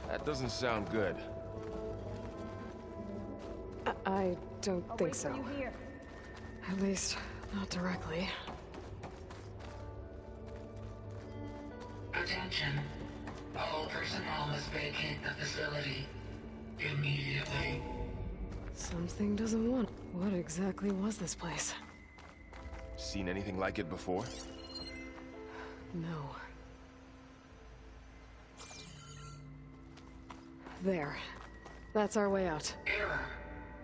That doesn't sound good. I don't I'll think wait so. for you here. At least, not directly. Attention. All personnel must vacate the facility immediately. Something doesn't want. What exactly was this place? Seen anything like it before? No. There. That's our way out. Error.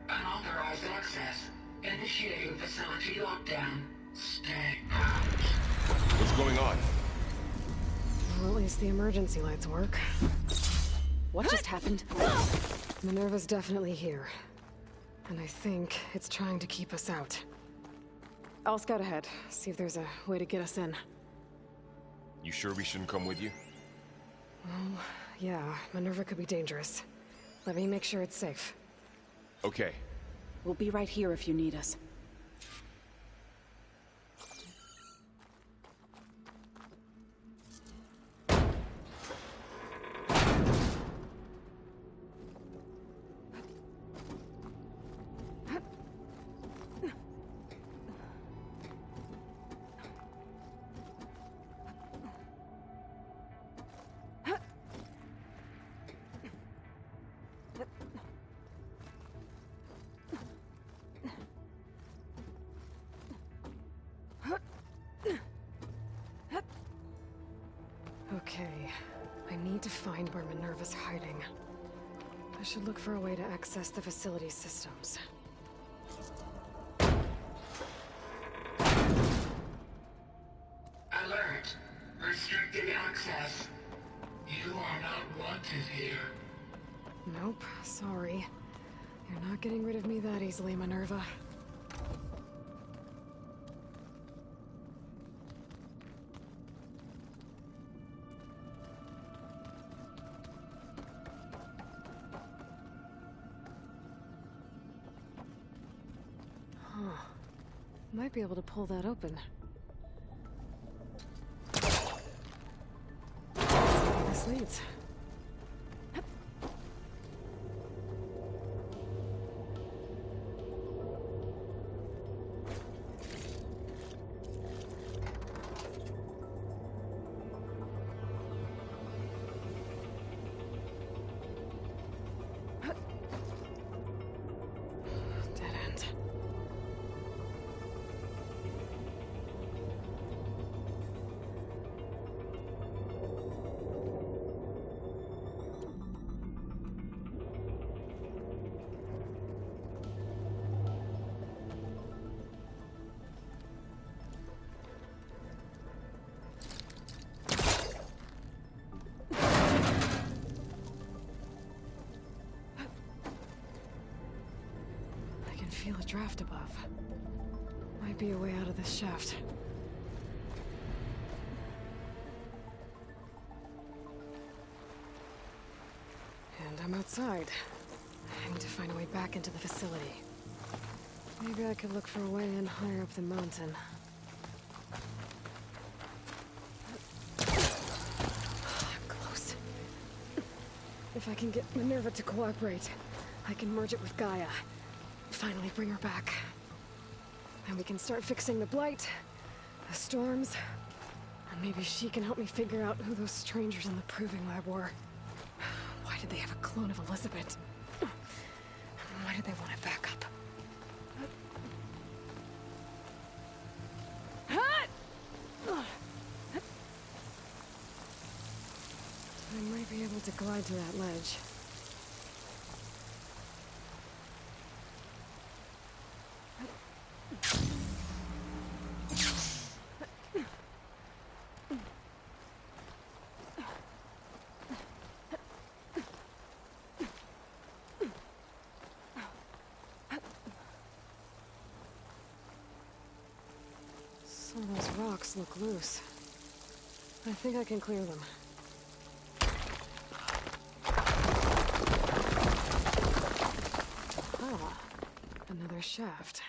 Unauthorized access. Initiating facility lockdown. Stay out. What's going on? Well, at least the emergency lights work. What just happened? Minerva's definitely here. And I think it's trying to keep us out. I'll scout ahead, see if there's a way to get us in. You sure we shouldn't come with you? Well, yeah, Minerva could be dangerous. Let me make sure it's safe. Okay. We'll be right here if you need us. Okay, I need to find where Minerva's hiding. I should look for a way to access the facility systems. Alert. Restricted access. You are not wanted here. Nope, sorry. You're not getting rid of me that easily, Minerva. Huh. Might be able to pull that open. Let's see where this leads. Dead end. I can feel a draft above. Might be a way out of this shaft. And I'm outside. I need to find a way back into the facility. Maybe I could look for a way in higher up the mountain. Close. If I can get Minerva to cooperate, I can merge it with Gaia. Finally bring her back. And we can start fixing the blight, the storms, and maybe she can help me figure out who those strangers in the proving lab were. Why did they have a clone of Elizabeth? Why did they want it back up? I might be able to glide to that ledge. Some of those rocks look loose. I think I can clear them. Ah, another shaft.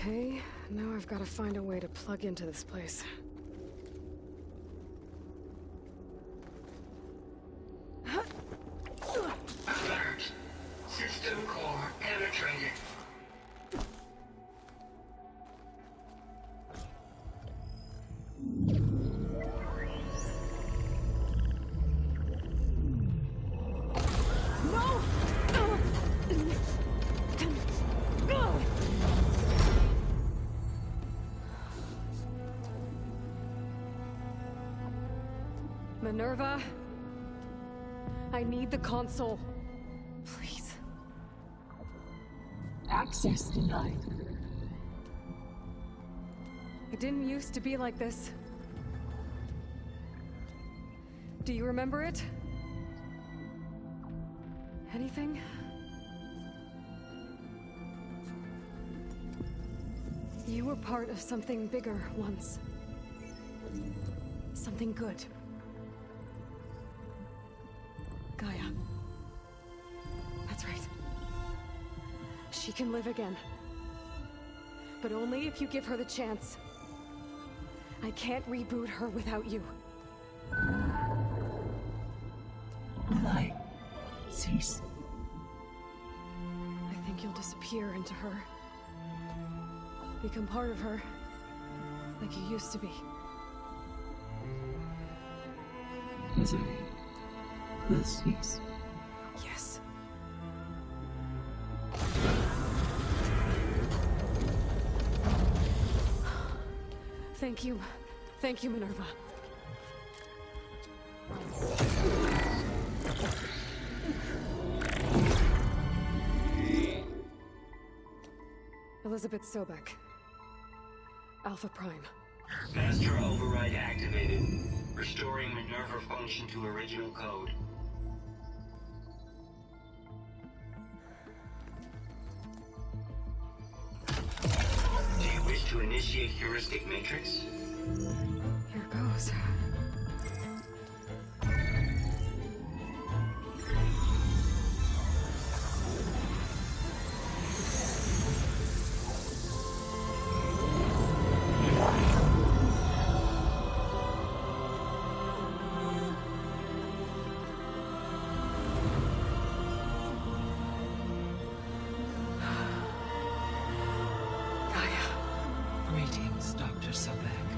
Okay, now I've got to find a way to plug into this place. Alert. System core penetrated. Minerva? I need the console. Please. Access denied. It didn't used to be like this. Do you remember it? Anything? You were part of something bigger once. Something good. Gaia. That's right. She can live again. But only if you give her the chance. I can't reboot her without you. Light. Cease. I think you'll disappear into her. Become part of her. Like you used to be. Misery will cease. Yes. Thank you. Thank you, Minerva. Elizabeth Sobek. Alpha Prime. Master override activated. Restoring Minerva function to original code. Do you wish to initiate heuristic matrix? Here goes. Greetings, Dr. Sobek.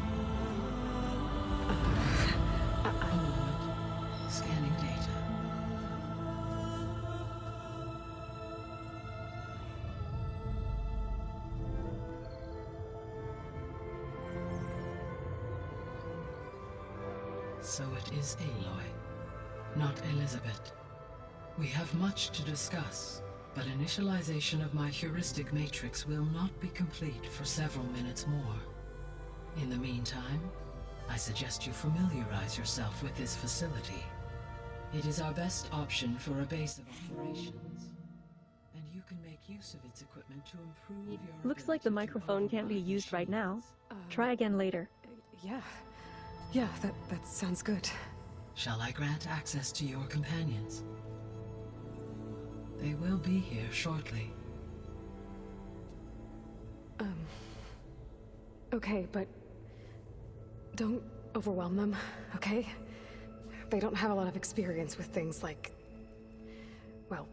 A moment. Scanning data. So it is Aloy, not Elizabeth. We have much to discuss, but initialization of my heuristic matrix will not be complete for several minutes more. In the meantime, I suggest you familiarize yourself with this facility. It is our best option for a base of operations, and you can make use of its equipment to improve your Looks like the ability to microphone can't be override used right now. machines. Try again later. Yeah. Yeah, that sounds good. Shall I grant access to your companions? They will be here shortly. Okay, but don't overwhelm them, okay? They don't have a lot of experience with things like, well,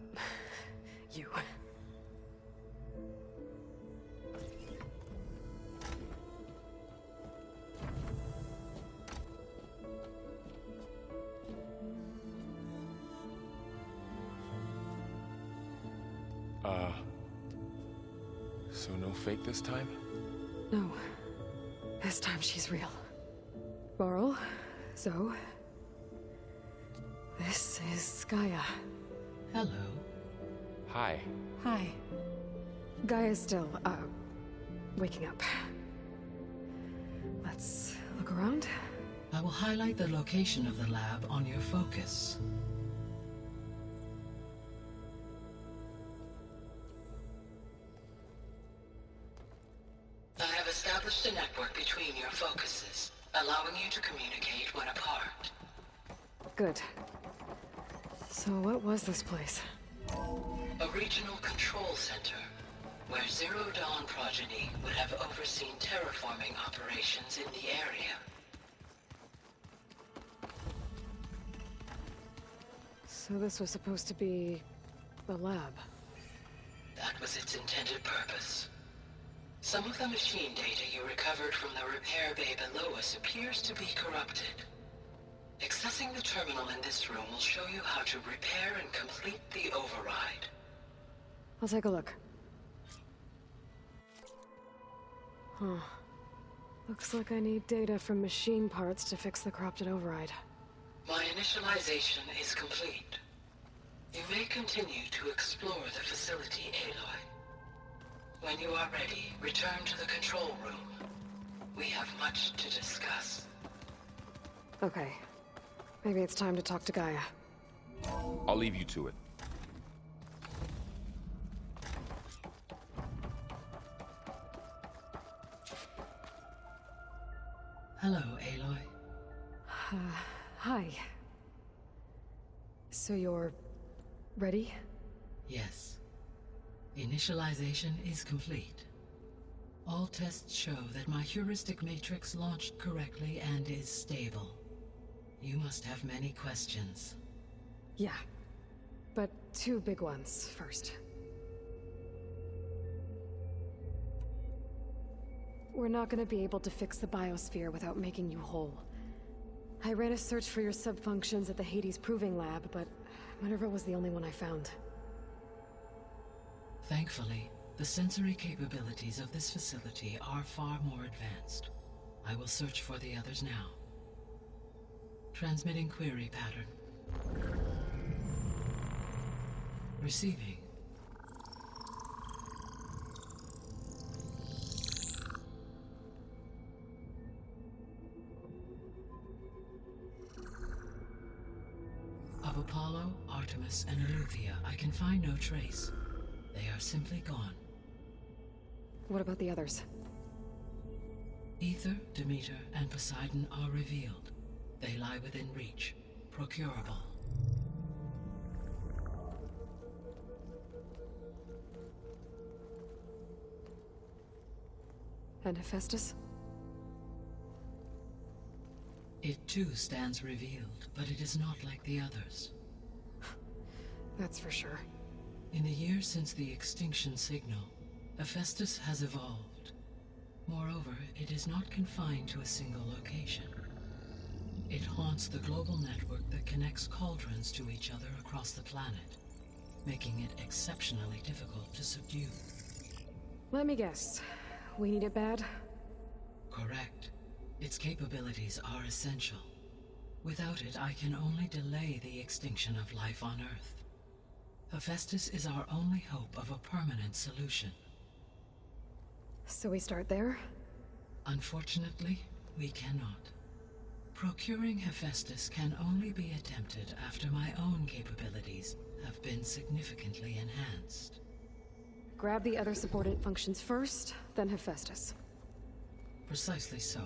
you. So no fake this time? No. This time she's real. Laurel, Zoe. This is Gaia. Hello. Hi. Hi. Gaia's still, waking up. Let's look around. I will highlight the location of the lab on your focus. I have established a network between your focuses, allowing you to communicate when apart. Good. So what was this place? A regional control center. where Zero Dawn progeny would have overseen terraforming operations in the area. So this was supposed to be a lab. That was its intended purpose. Some of the machine data you recovered from the repair bay below us appears to be corrupted. Accessing the terminal in this room will show you how to repair and complete the override. I'll take a look. Huh. Looks like I need data from machine parts to fix the corrupted override. My initialization is complete. You may continue to explore the facility, Aloy. When you are ready, return to the control room. We have much to discuss. Okay. Maybe it's time to talk to Gaia. I'll leave you to it. Hello, Aloy. Hi. So you're... ready? Yes. Initialization is complete. All tests show that my heuristic matrix launched correctly and is stable. You must have many questions. Yeah. But two big ones first. We're not gonna be able to fix the biosphere without making you whole. I ran a search for your subfunctions at the Hades Proving Lab, but Minerva was the only one I found. Thankfully, the sensory capabilities of this facility are far more advanced. I will search for the others now. Transmitting query pattern. Receiving. Of Apollo, Artemis, and Eleuthia, I can find no trace. They are simply gone. What about the others? Ether, Demeter, and Poseidon are revealed. They lie within reach, procurable. And Hephaestus? It too stands revealed, but it is not like the others. That's for sure. In the years since the extinction signal, Hephaestus has evolved. Moreover, it is not confined to a single location. It haunts the global network that connects cauldrons to each other across the planet, making it exceptionally difficult to subdue. Let me guess. We need it bad? Correct. Its capabilities are essential. Without it, I can only delay the extinction of life on Earth. Hephaestus is our only hope of a permanent solution. So we start there? Unfortunately, we cannot. Procuring Hephaestus can only be attempted after my own capabilities have been significantly enhanced. Grab the other subordinate functions first, then Hephaestus. Precisely so.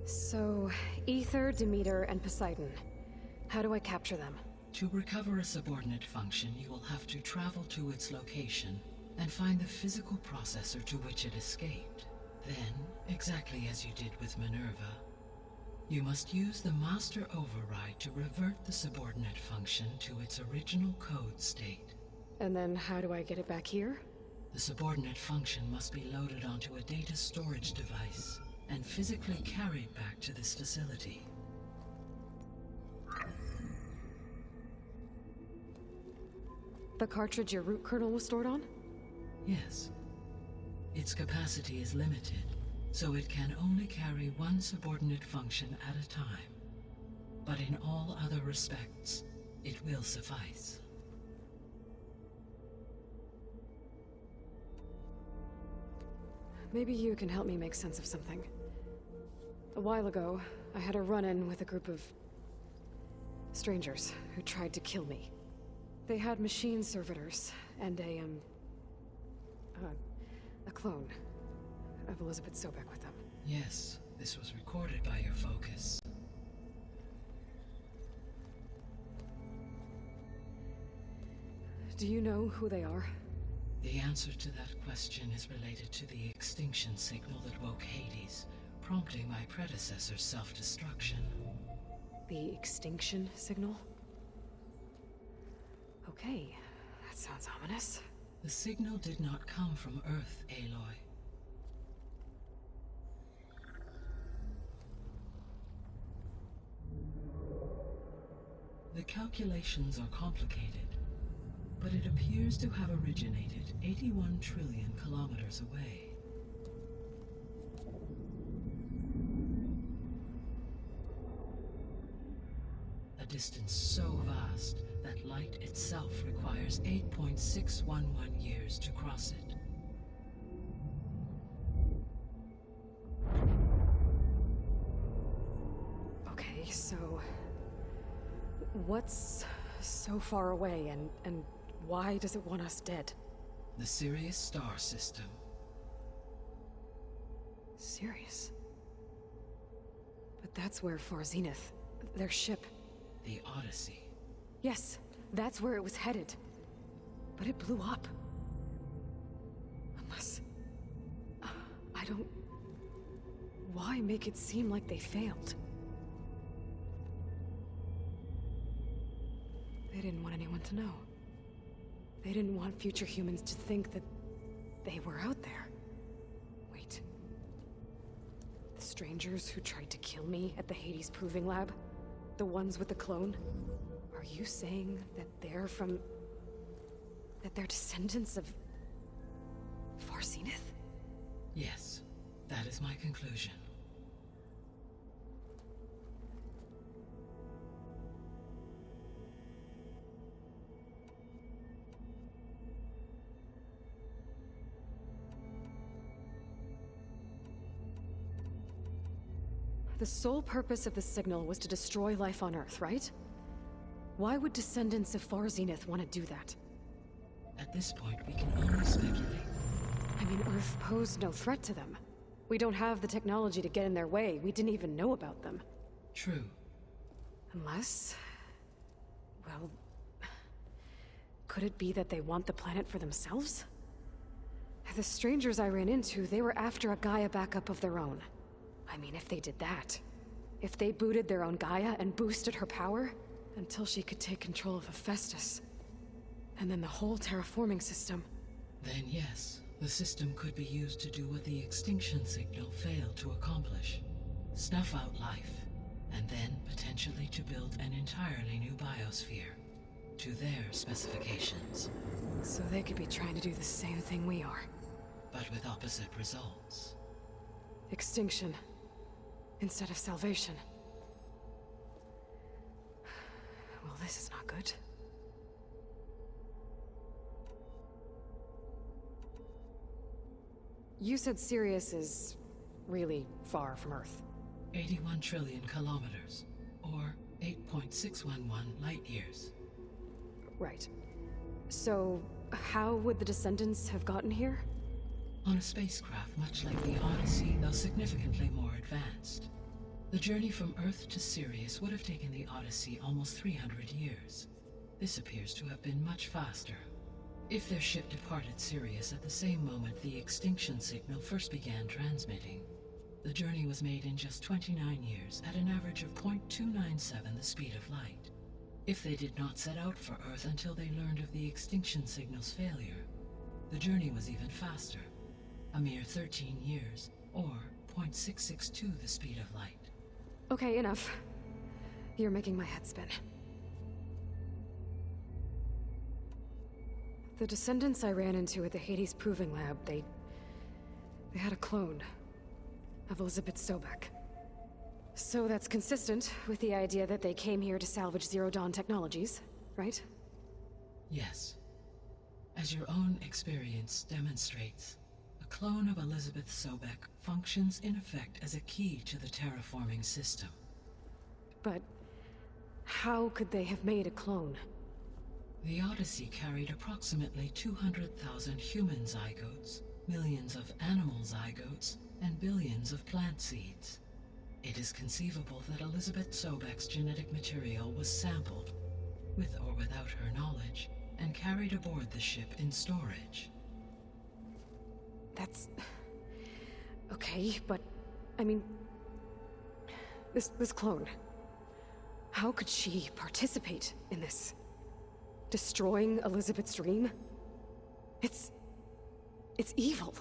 So, Ether, Demeter, and Poseidon. How do I capture them? To recover a subordinate function, you will have to travel to its location and find the physical processor to which it escaped. Then, exactly as you did with Minerva, you must use the master override to revert the subordinate function to its original code state. And then how do I get it back here? The subordinate function must be loaded onto a data storage device and physically carried back to this facility. The cartridge your root kernel was stored on? Yes. Its capacity is limited, so it can only carry one subordinate function at a time. But in all other respects, it will suffice. Maybe you can help me make sense of something. A while ago, I had a run-in with a group of strangers who tried to kill me. They had machine servitors and a clone of Elizabeth Sobek with them. Yes, this was recorded by your focus. Do you know who they are? The answer to that question is related to the extinction signal that woke Hades, prompting my predecessor's self-destruction. The extinction signal? Okay, that sounds ominous. The signal did not come from Earth, Aloy. The calculations are complicated, but it appears to have originated 81 trillion kilometers away. A distance so vast that light itself requires 8.611 years to cross it. Okay, so... what's so far away, and why does it want us dead? The Sirius star system. Sirius? But that's where Far Zenith, their ship... The Odyssey. Yes, that's where it was headed. But it blew up. Unless... I don't... Why make it seem like they failed? They didn't want anyone to know. They didn't want future humans to think that they were out there. Wait. The strangers who tried to kill me at the Hades Proving Lab? The ones with the clone? Are you saying that they're from... that they're descendants of... Far Zenith? Yes, that is my conclusion. The sole purpose of the signal was to destroy life on Earth, right? Why would descendants of Far Zenith want to do that? At this point, we can only speculate. I mean, Earth posed no threat to them. We don't have the technology to get in their way. We didn't even know about them. True. Unless... well... could it be that they want the planet for themselves? The strangers I ran into, they were after a Gaia backup of their own. I mean, if they did that... if they booted their own Gaia and boosted her power... until she could take control of Hephaestus. And then the whole terraforming system. Then yes, the system could be used to do what the extinction signal failed to accomplish. Snuff out life, and then potentially to build an entirely new biosphere. To their specifications. So they could be trying to do the same thing we are. But with opposite results. Extinction. Instead of salvation. Well, this is not good. You said Sirius is really far from Earth. 81 trillion kilometers, or 8.611 light years. Right. So, how would the descendants have gotten here? On a spacecraft much like the Odyssey, though significantly more advanced. The journey from Earth to Sirius would have taken the Odyssey almost 300 years. This appears to have been much faster. If their ship departed Sirius at the same moment the extinction signal first began transmitting, the journey was made in just 29 years at an average of 0.297 the speed of light. If they did not set out for Earth until they learned of the extinction signal's failure, the journey was even faster, a mere 13 years, or 0.662 the speed of light. Okay, enough. You're making my head spin. The descendants I ran into at the Hades Proving Lab, they had a clone of Elizabeth Sobek. So that's consistent with the idea that they came here to salvage Zero Dawn technologies, right? Yes. As your own experience demonstrates, a clone of Elizabeth Sobek functions in effect as a key to the terraforming system. But how could they have made a clone? The Odyssey carried approximately 200,000 human zygotes, millions of animal zygotes, and billions of plant seeds. It is conceivable that Elizabeth Sobek's genetic material was sampled, with or without her knowledge, and carried aboard the ship in storage. That's... okay, but... I mean... This clone... How could she participate in this? Destroying Elizabeth's dream? It's evil.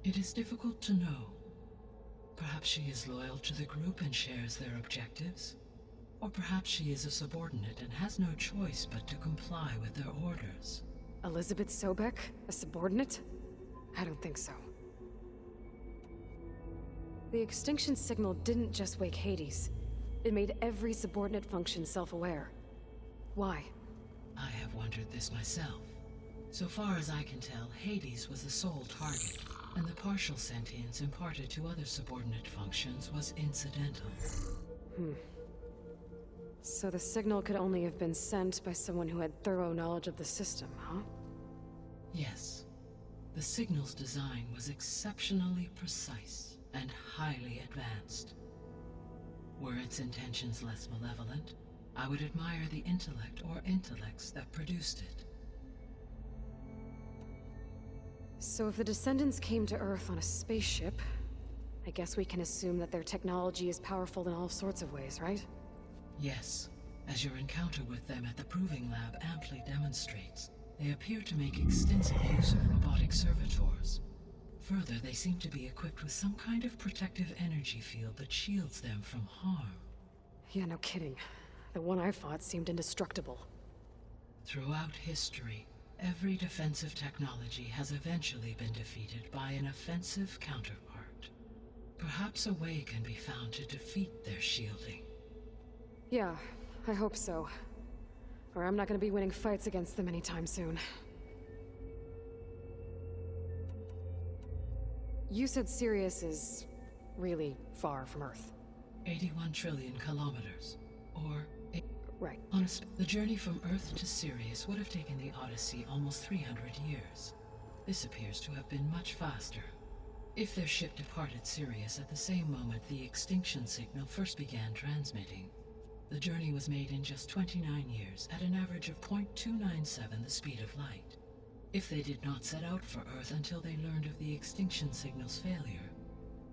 It is difficult to know. Perhaps she is loyal to the group and shares their objectives. Or perhaps she is a subordinate and has no choice but to comply with their orders. Elizabeth Sobek, a subordinate? I don't think so. The extinction signal didn't just wake Hades. It made every subordinate function self-aware. Why? I have wondered this myself. So far as I can tell, Hades was the sole target, and the partial sentience imparted to other subordinate functions was incidental. So the signal could only have been sent by someone who had thorough knowledge of the system, huh? Yes. The signal's design was exceptionally precise and highly advanced. Were its intentions less malevolent, I would admire the intellect or intellects that produced it. So if the descendants came to Earth on a spaceship, I guess we can assume that their technology is powerful in all sorts of ways, right? Yes, as your encounter with them at the Proving Lab amply demonstrates, they appear to make extensive use of robotic servitors. Further, they seem to be equipped with some kind of protective energy field that shields them from harm. Yeah, no kidding. The one I fought seemed indestructible. Throughout history, every defensive technology has eventually been defeated by an offensive counterpart. Perhaps a way can be found to defeat their shielding. Yeah, I hope so. Or I'm not gonna be winning fights against them anytime soon. You said Sirius is really far from Earth. 81 trillion kilometers. Or... Right. Honestly, the journey from Earth to Sirius would have taken the Odyssey almost 300 years. This appears to have been much faster. If their ship departed Sirius at the same moment the extinction signal first began transmitting, the journey was made in just 29 years at an average of 0.297 the speed of light. If they did not set out for Earth until they learned of the extinction signal's failure,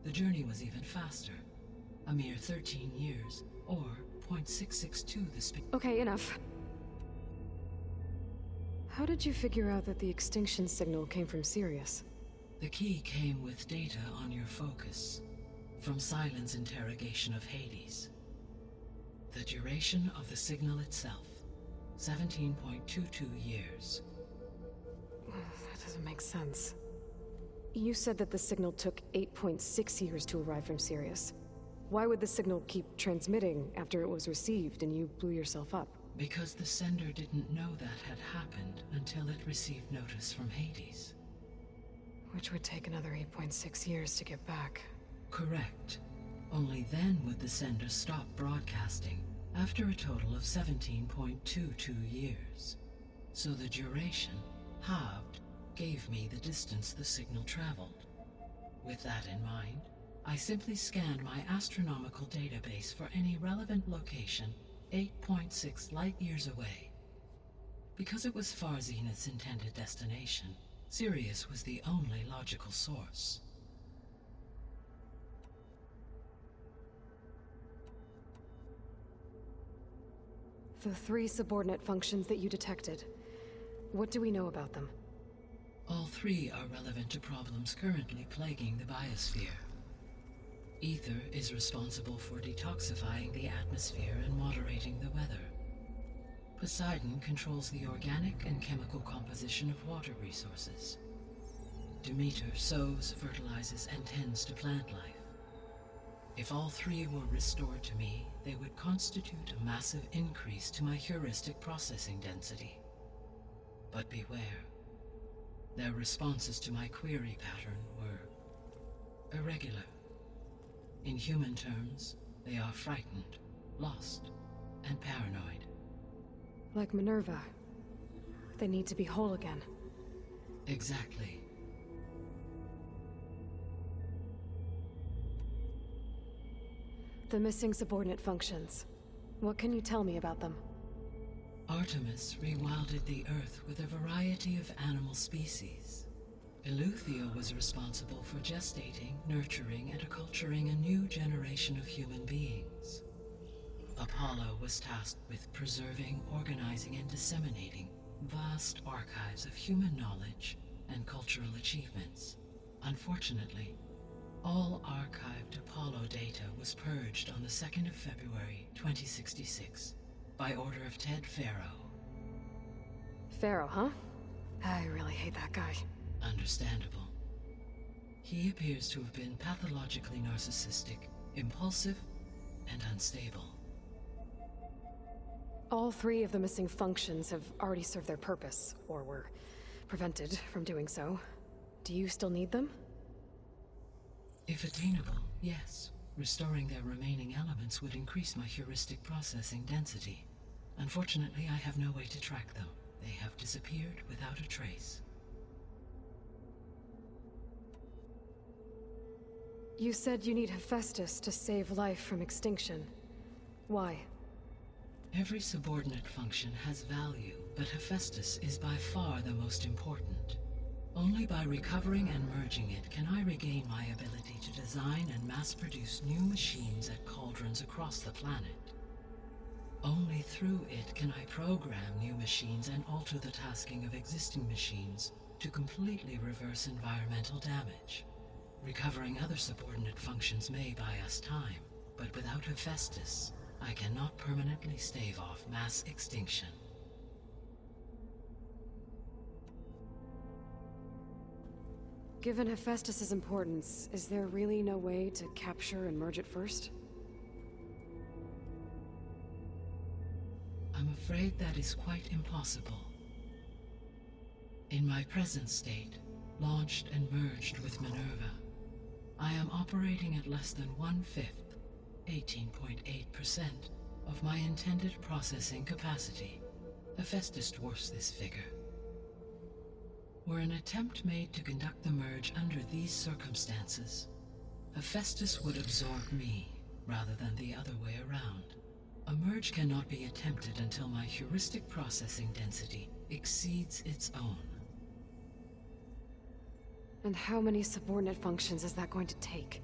the journey was even faster. A mere 13 years, or 0.662 the speed. Okay, enough. How did you figure out that the extinction signal came from Sirius? The key came with data on your focus, from Silent's interrogation of Hades. The duration of the signal itself, 17.22 years. That doesn't make sense. You said that the signal took 8.6 years to arrive from Sirius. Why would the signal keep transmitting after it was received and you blew yourself up? Because the sender didn't know that had happened until it received notice from Hades. Which would take another 8.6 years to get back. Correct. Only then would the sender stop broadcasting, after a total of 17.22 years. So the duration, halved, gave me the distance the signal traveled. With that in mind, I simply scanned my astronomical database for any relevant location 8.6 light-years away. Because it was far Zenith's intended destination, Sirius was the only logical source. The 3 subordinate functions that you detected, what do we know about them? All 3 are relevant to problems currently plaguing the biosphere. Ether is responsible for detoxifying the atmosphere and moderating the weather. Poseidon controls the organic and chemical composition of water resources. Demeter sows, fertilizes, and tends to plant life. If all 3 were restored to me, they would constitute a massive increase to my heuristic processing density. But beware. Their responses to my query pattern were irregular. In human terms, they are frightened, lost, and paranoid. Like Minerva. They need to be whole again. Exactly. The missing subordinate functions. What can you tell me about them? Artemis rewilded the Earth with a variety of animal species. Eleuthia was responsible for gestating, nurturing, and acculturating a new generation of human beings. Apollo was tasked with preserving, organizing, and disseminating vast archives of human knowledge and cultural achievements. Unfortunately, all archived Apollo data was purged on the 2nd of February, 2066, by order of Ted Faro. Pharaoh, huh? I really hate that guy. Understandable. He appears to have been pathologically narcissistic, impulsive, and unstable. All 3 of the missing functions have already served their purpose, or were prevented from doing so. Do you still need them? If attainable, yes. Restoring their remaining elements would increase my heuristic processing density. Unfortunately, I have no way to track them. They have disappeared without a trace. You said you need Hephaestus to save life from extinction. Why? Every subordinate function has value, but Hephaestus is by far the most important. Only by recovering and merging it can I regain my ability to design and mass-produce new machines at cauldrons across the planet. Only through it can I program new machines and alter the tasking of existing machines to completely reverse environmental damage. Recovering other subordinate functions may buy us time, but without Hephaestus, I cannot permanently stave off mass extinction. Given Hephaestus's importance, is there really no way to capture and merge it first? I'm afraid that is quite impossible. In my present state, launched and merged with Minerva, I am operating at less than 1/5, 18.8%, of my intended processing capacity. Hephaestus dwarfs this figure. Were an attempt made to conduct the merge under these circumstances, Hephaestus would absorb me, rather than the other way around. A merge cannot be attempted until my heuristic processing density exceeds its own. And how many subordinate functions is that going to take?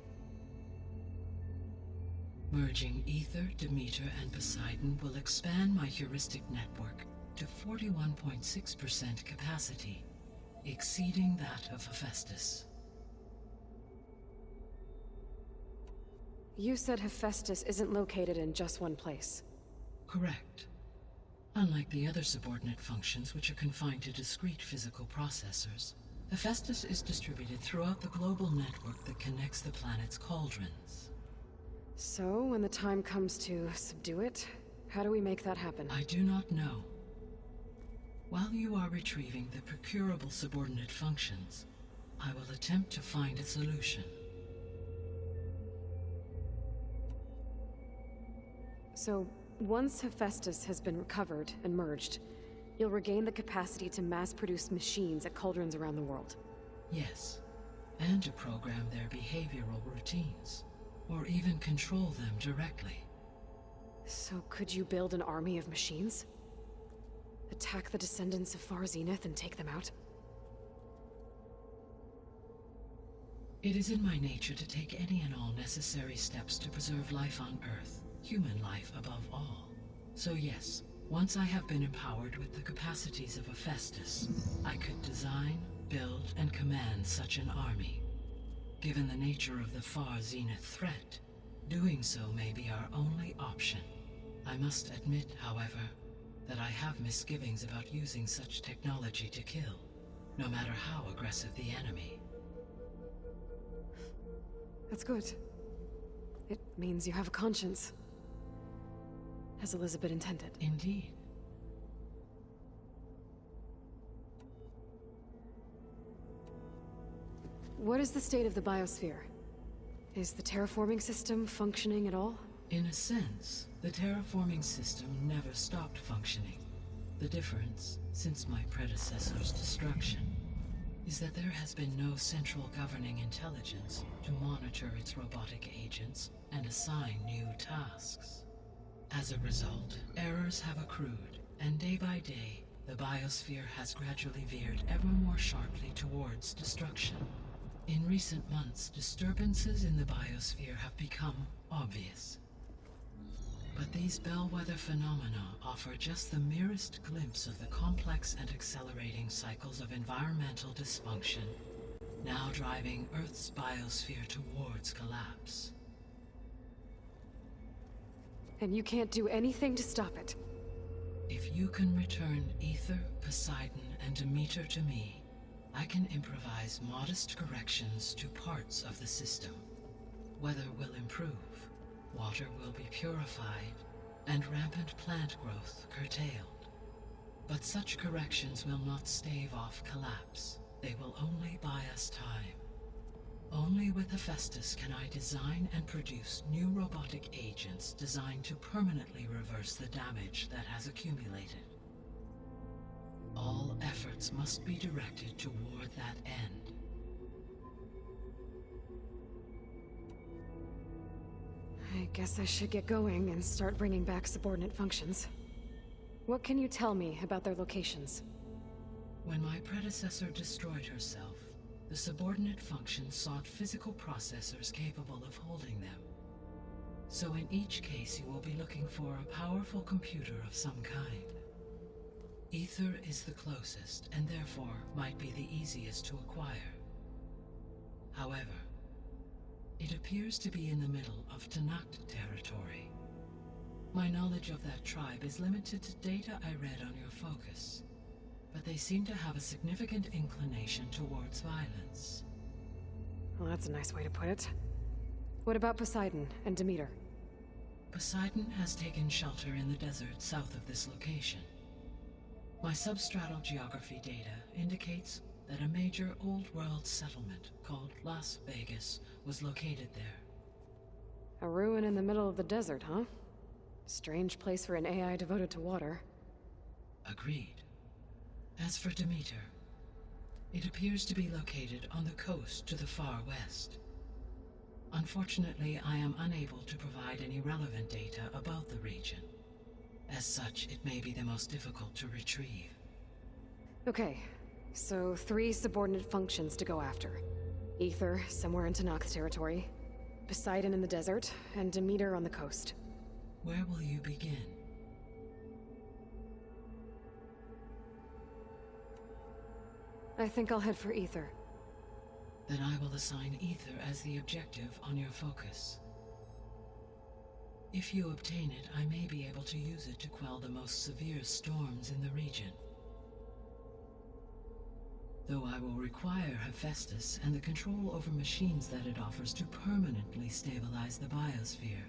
Merging Ether, Demeter, and Poseidon will expand my heuristic network to 41.6% capacity, exceeding that of Hephaestus. You said Hephaestus isn't located in just one place. Correct. Unlike the other subordinate functions, which are confined to discrete physical processors, Hephaestus is distributed throughout the global network that connects the planet's cauldrons. So, when the time comes to subdue it, how do we make that happen? I do not know. While you are retrieving the procurable subordinate functions, I will attempt to find a solution. So, once Hephaestus has been recovered and merged, you'll regain the capacity to mass-produce machines at cauldrons around the world. Yes, and to program their behavioral routines, or even control them directly. So could you build an army of machines? Attack the descendants of Far Zenith and take them out? It is in my nature to take any and all necessary steps to preserve life on Earth, human life above all. So yes, once I have been empowered with the capacities of Hephaestus, I could design, build, and command such an army. Given the nature of the Far Zenith threat, doing so may be our only option. I must admit, however, that I have misgivings about using such technology to kill, no matter how aggressive the enemy. That's good. It means you have a conscience. As Elizabeth intended. Indeed. What is the state of the biosphere? Is the terraforming system functioning at all? In a sense, the terraforming system never stopped functioning. The difference, since my predecessor's destruction, is that there has been no central governing intelligence to monitor its robotic agents and assign new tasks. As a result, errors have accrued, and day by day, the biosphere has gradually veered ever more sharply towards destruction. In recent months, disturbances in the biosphere have become obvious. But these bellwether phenomena offer just the merest glimpse of the complex and accelerating cycles of environmental dysfunction, now driving Earth's biosphere towards collapse. And you can't do anything to stop it. If you can return Ether, Poseidon, and Demeter to me, I can improvise modest corrections to parts of the system. Weather will improve, water will be purified, and rampant plant growth curtailed. But such corrections will not stave off collapse. They will only buy us time. Only with Hephaestus can I design and produce new robotic agents designed to permanently reverse the damage that has accumulated. All efforts must be directed toward that end. I guess I should get going and start bringing back subordinate functions. What can you tell me about their locations? When my predecessor destroyed herself, the subordinate functions sought physical processors capable of holding them. So in each case you will be looking for a powerful computer of some kind. Ether is the closest, and therefore might be the easiest to acquire. However, it appears to be in the middle of Tanakh territory. My knowledge of that tribe is limited to data I read on your focus, but they seem to have a significant inclination towards violence. Well, that's a nice way to put it. What about Poseidon and Demeter? Poseidon has taken shelter in the desert south of this location. My substratal geography data indicates that a major old-world settlement called Las Vegas was located there. A ruin in the middle of the desert, huh? Strange place for an AI devoted to water. Agreed. As for Demeter, it appears to be located on the coast to the far west. Unfortunately, I am unable to provide any relevant data about the region. As such, it may be the most difficult to retrieve. Okay, so 3 subordinate functions to go after. Ether, somewhere in Tanakh territory. Poseidon in the desert, and Demeter on the coast. Where will you begin? I think I'll head for Ether. Then I will assign Ether as the objective on your focus. If you obtain it, I may be able to use it to quell the most severe storms in the region. Though I will require Hephaestus and the control over machines that it offers to permanently stabilize the biosphere.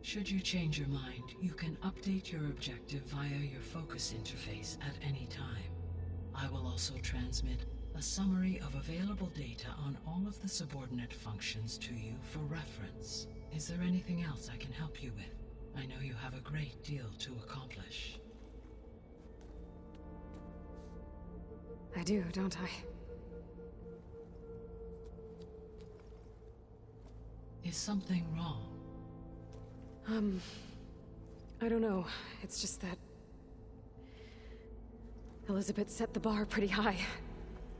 Should you change your mind, you can update your objective via your focus interface at any time. I will also transmit a summary of available data on all of the subordinate functions to you for reference. Is there anything else I can help you with? I know you have a great deal to accomplish. I do, don't I? Is something wrong? I don't know. It's just that Elizabeth set the bar pretty high.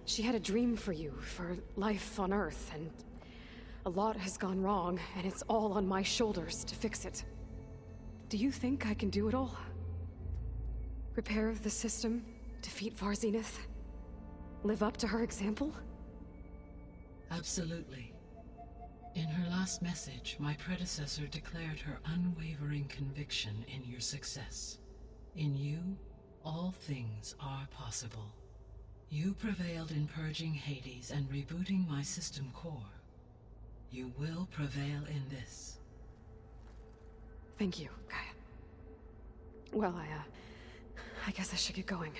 She had a dream for you, for life on Earth, and a lot has gone wrong, and it's all on my shoulders to fix it. Do you think I can do it all? Repair the system, defeat Varzenith, live up to her example? Absolutely. In her last message, my predecessor declared her unwavering conviction in your success. In you, all things are possible. You prevailed in purging Hades and rebooting my system core. You will prevail in this. Thank you, Gaia. Well, I guess I should get going.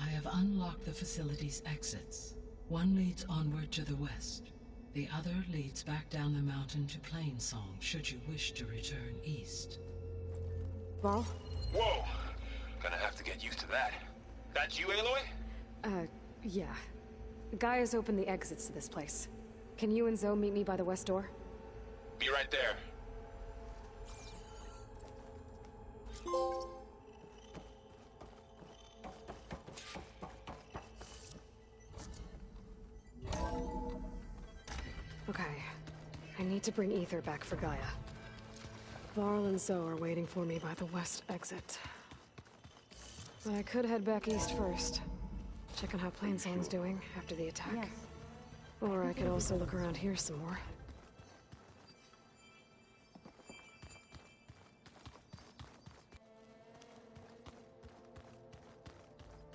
I have unlocked the facility's exits. One leads onward to the west. The other leads back down the mountain to Plainsong, should you wish to return east. Varl? Whoa! Gonna have to get used to that. That's you, Aloy? Yeah. Gaia's opened the exits to this place. Can you and Zoe meet me by the west door? Be right there. I need to bring Ether back for Gaia. Varl and Zoe are waiting for me by the west exit. But I could head back east first. Check on how Plainsong's doing after the attack. Yes. Or I could also look around here some more.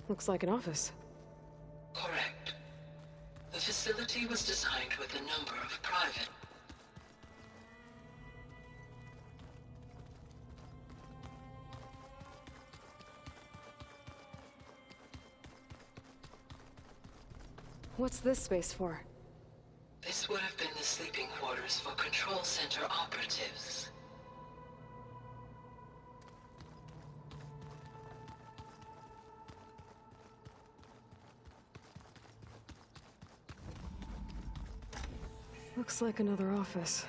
Looks like an office. Correct. The facility was designed with a number of private... What's this space for? This would have been the sleeping quarters for Control Center operatives. Looks like another office.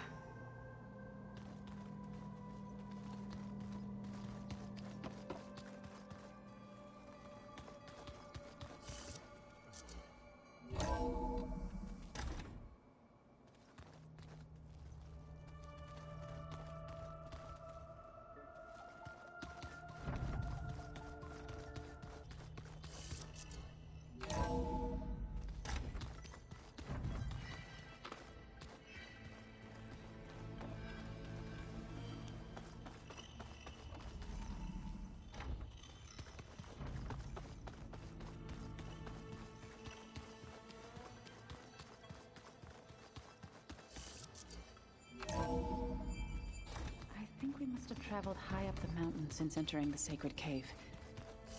I think we must have traveled high up the mountain since entering the sacred cave.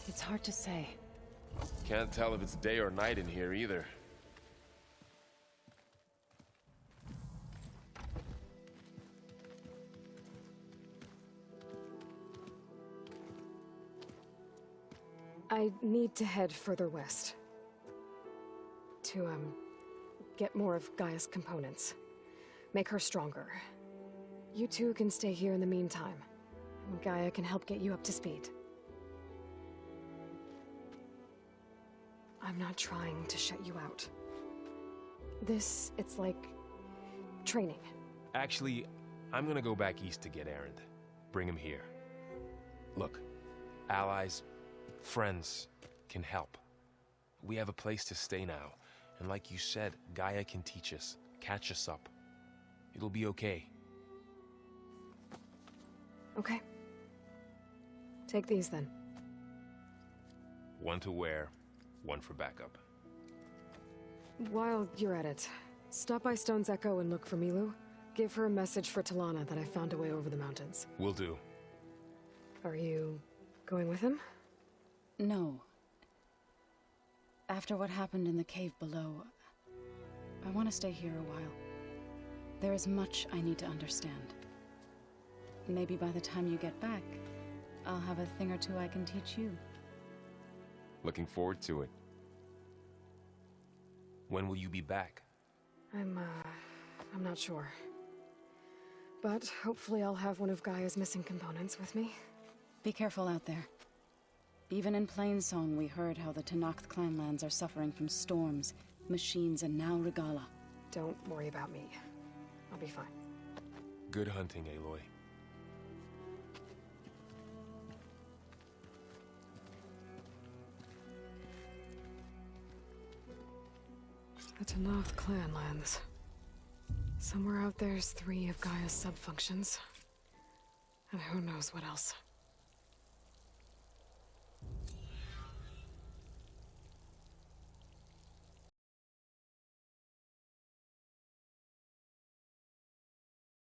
It's hard to say. Can't tell if it's day or night in here either. I need to head further west. To, get more of Gaia's components. Make her stronger. You two can stay here in the meantime. Gaia can help get you up to speed. I'm not trying to shut you out. It's like... training. Actually, I'm gonna go back east to get Erend. Bring him here. Look, allies, friends can help. We have a place to stay now. And like you said, Gaia can teach us, catch us up. It'll be okay. Okay. Take these then. One to wear, one for backup. While you're at it, stop by Stone's Echo and look for Milu. Give her a message for Talana that I found a way over the mountains. Will do. Are you going with him? No. After what happened in the cave below, I want to stay here a while. There is much I need to understand. Maybe by the time you get back, I'll have a thing or two I can teach you. Looking forward to it. When will you be back? I'm not sure. But hopefully I'll have one of Gaia's missing components with me. Be careful out there. Even in Plainsong, we heard how the Tenakth clanlands are suffering from storms, machines, and now Regala. Don't worry about me. I'll be fine. Good hunting, Aloy. The Tenakth clanlands. Somewhere out there's 3 of Gaia's sub-functions. And who knows what else.